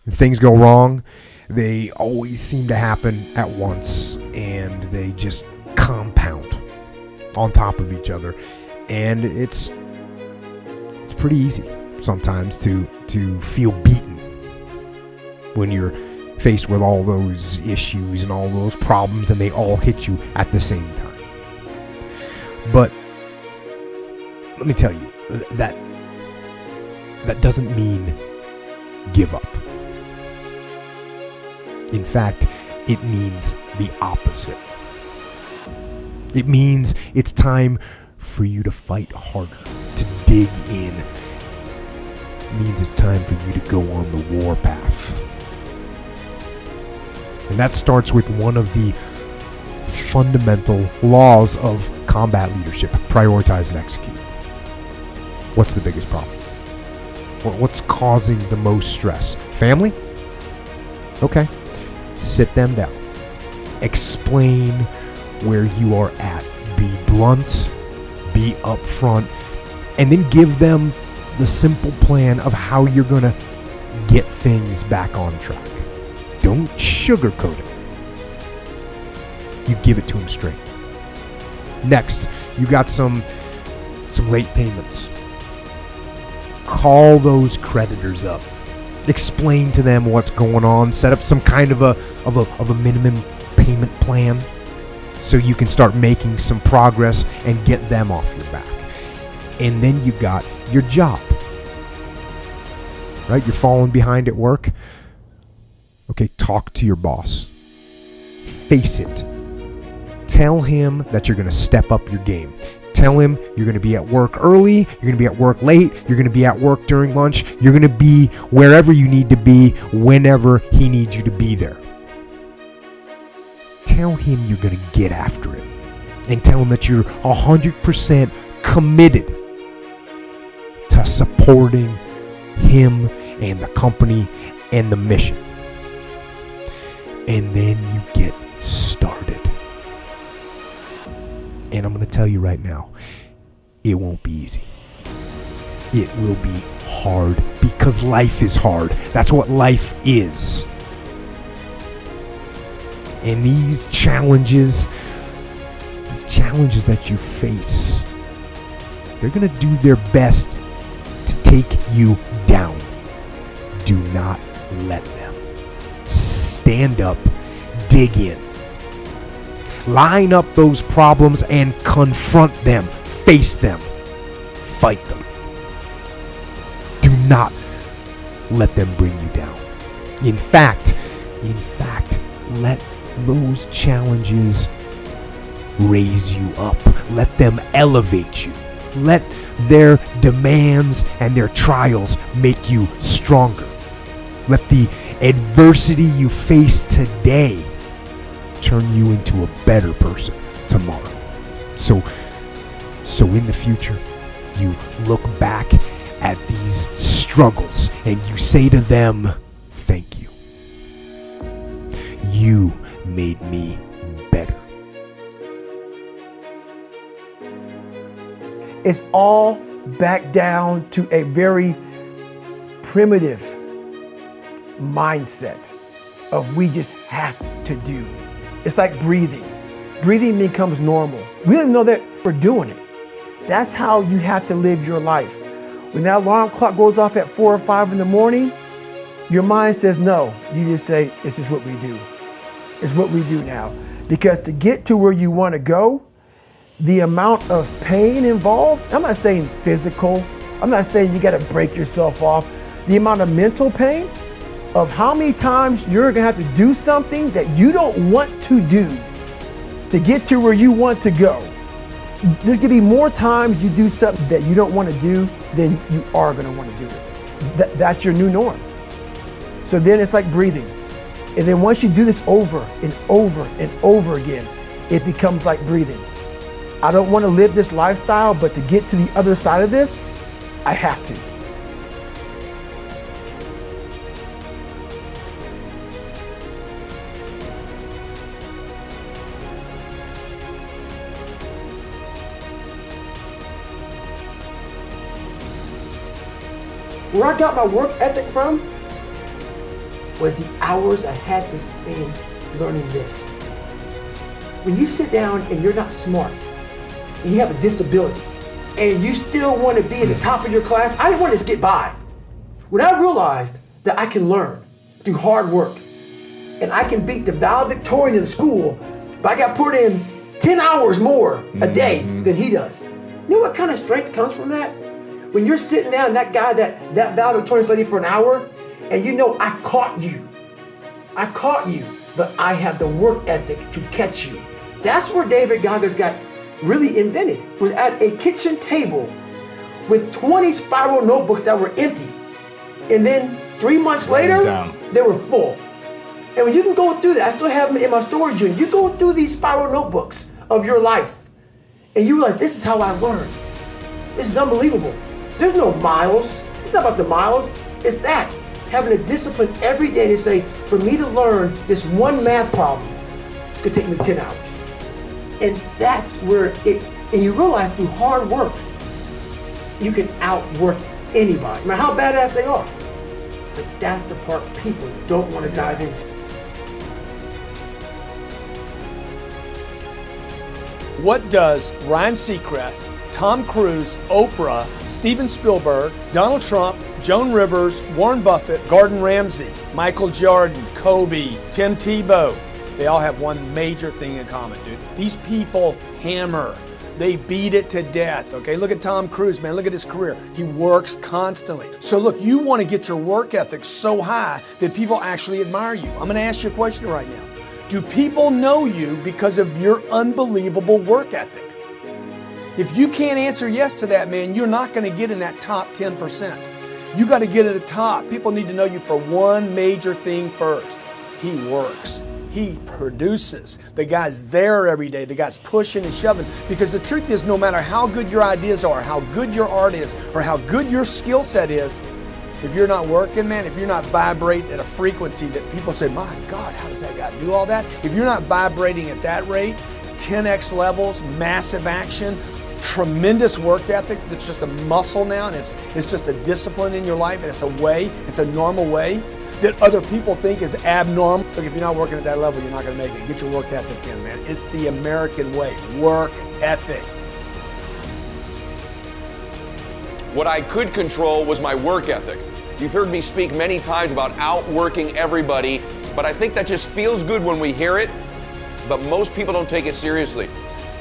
If things go wrong, they always seem to happen at once, and they just compound on top of each other. And it's pretty easy sometimes to feel beaten when you're faced with all those issues and all those problems, and they all hit you at the same time. But let me tell you, that doesn't mean give up. In fact, it means the opposite. It means it's time for you to fight harder, to dig in. It means it's time for you to go on the war path. And that starts with one of the fundamental laws of combat leadership: prioritize and execute. What's the biggest problem? What's causing the most stress? Family? Okay. Sit them down. Explain where you are at. Be blunt, be upfront, and then give them the simple plan of how you're going to get things back on track. Don't sugarcoat it. You give it to them straight. Next, you got some late payments. Call those creditors up. Explain to them what's going on. Set up some kind of a minimum payment plan so you can start making some progress and get them off your back. And then you got your job. Right? You're falling behind at work. Okay, talk to your boss. Face it. Tell him that you're going to step up your game. Tell him you're going to be at work early, you're going to be at work late, you're going to be at work during lunch, you're going to be wherever you need to be whenever he needs you to be there. Tell him you're going to get after it. And tell him that you're 100% committed to supporting him and the company and the mission. And then you get started. And I'm going to tell you right now, it won't be easy. It will be hard because life is hard. That's what life is. And these challenges that you face, they're going to do their best to take you down. Do not let them. Stand up, dig in. Line up those problems and confront them. Face them. Fight them. Do not let them bring you down. In fact, let those challenges raise you up. Let them elevate you. Let their demands and their trials make you stronger. Let the adversity you face today turn you into a better person tomorrow. So in the future, you look back at these struggles and you say to them, thank you. You made me better. It's all back down to a very primitive mindset of we just have to do. It's like breathing. Breathing becomes normal. We don't even know that we're doing it. That's how you have to live your life. When that alarm clock goes off at 4 or 5 in the morning, your mind says no. You just say, this is what we do. It's what we do now. Because to get to where you want to go, the amount of pain involved, I'm not saying physical, I'm not saying you got to break yourself off. The amount of mental pain of how many times you're going to have to do something that you don't want to do to get to where you want to go. There's going to be more times you do something that you don't want to do than you are going to want to do it. That's your new norm. So then it's like breathing. And then once you do this over and over and over again, it becomes like breathing. I don't want to live this lifestyle, but to get to the other side of this, I have to. Where I got my work ethic from was the hours I had to spend learning this. When you sit down and you're not smart, and you have a disability, and you still want to be at the top of your class, I didn't want to just get by. When I realized that I can learn through hard work, and I can beat the valedictorian in the school, but I got put in 10 hours more a day than he does. You know what kind of strength comes from that? When you're sitting down, that guy, that valedictorian studied for an hour, and you know, I caught you, but I have the work ethic to catch you. That's where David Goggins got really invented, was at a kitchen table with 20 spiral notebooks that were empty. And then 3 months later, they were full. And when you can go through that, I still have them in my storage unit. You go through these spiral notebooks of your life, and you realize this is how I learned. This is unbelievable. There's no miles. It's not about the miles. It's that, having a discipline every day to say, for me to learn this one math problem, it's gonna take me 10 hours. And that's where and you realize through hard work, you can outwork anybody, no matter how badass they are. But that's the part people don't want to dive into. What does Ryan Seacrest, Tom Cruise, Oprah, Steven Spielberg, Donald Trump, Joan Rivers, Warren Buffett, Gordon Ramsay, Michael Jordan, Kobe, Tim Tebow, they all have one major thing in common, dude. These people hammer. They beat it to death, okay? Look at Tom Cruise, man. Look at his career. He works constantly. So look, you want to get your work ethic so high that people actually admire you. I'm going to ask you a question right now. Do people know you because of your unbelievable work ethic? If you can't answer yes to that, man, you're not going to get in that top 10%. You got to get at the top. People need to know you for one major thing first. He works. He produces. The guy's there every day. The guy's pushing and shoving. Because the truth is, no matter how good your ideas are, how good your art is, or how good your skill set is, if you're not working, man, if you're not vibrating at a frequency that people say, my God, how does that guy do all that? If you're not vibrating at that rate, 10x levels, massive action, tremendous work ethic that's just a muscle now, and it's just a discipline in your life, and it's a normal way that other people think is abnormal. Look, if you're not working at that level, you're not going to make it. Get your work ethic in, man. It's the American way. Work ethic. What I could control was my work ethic. You've heard me speak many times about outworking everybody, but I think that just feels good when we hear it, but most people don't take it seriously.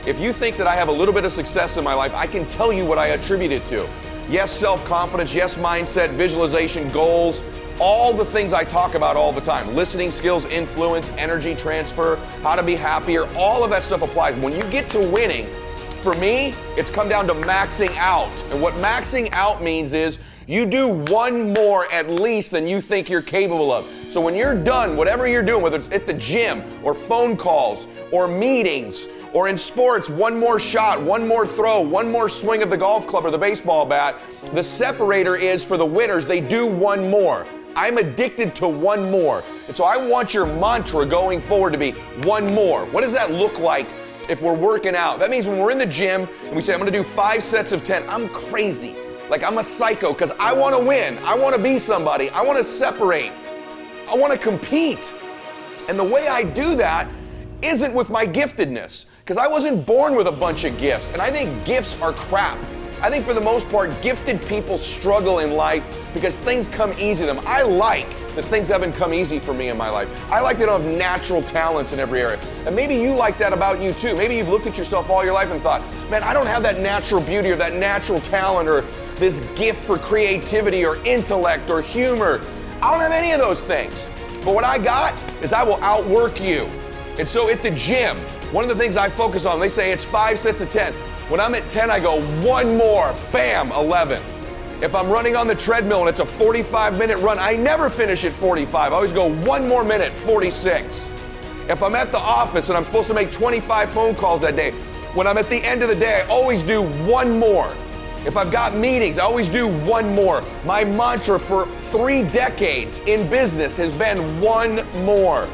If you think that I have a little bit of success in my life, I can tell you what I attribute it to. Yes, self-confidence, yes, mindset, visualization, goals, all the things I talk about all the time. Listening skills, influence, energy transfer, how to be happier, all of that stuff applies. When you get to winning, for me, it's come down to maxing out. And what maxing out means is you do one more at least than you think you're capable of. So when you're done, whatever you're doing, whether it's at the gym or phone calls or meetings or in sports, one more shot, one more throw, one more swing of the golf club or the baseball bat, the separator is for the winners, they do one more. I'm addicted to one more. And so I want your mantra going forward to be one more. What does that look like if we're working out? That means when we're in the gym and we say, I'm gonna do 5 sets of 10, I'm crazy. Like I'm a psycho because I wanna win. I wanna be somebody. I wanna separate. I wanna compete. And the way I do that isn't with my giftedness, because I wasn't born with a bunch of gifts. And I think gifts are crap. I think for the most part, gifted people struggle in life because things come easy to them. I like that things haven't come easy for me in my life. I like that I don't have natural talents in every area. And maybe you like that about you too. Maybe you've looked at yourself all your life and thought, man, I don't have that natural beauty or that natural talent or this gift for creativity or intellect or humor. I don't have any of those things. But what I got is I will outwork you. And so at the gym, one of the things I focus on, they say it's 5 sets of 10. When I'm at 10, I go one more, bam, 11. If I'm running on the treadmill and it's a 45-minute run, I never finish at 45. I always go one more minute, 46. If I'm at the office and I'm supposed to make 25 phone calls that day, when I'm at the end of the day, I always do one more. If I've got meetings, I always do one more. My mantra for 3 decades in business has been one more.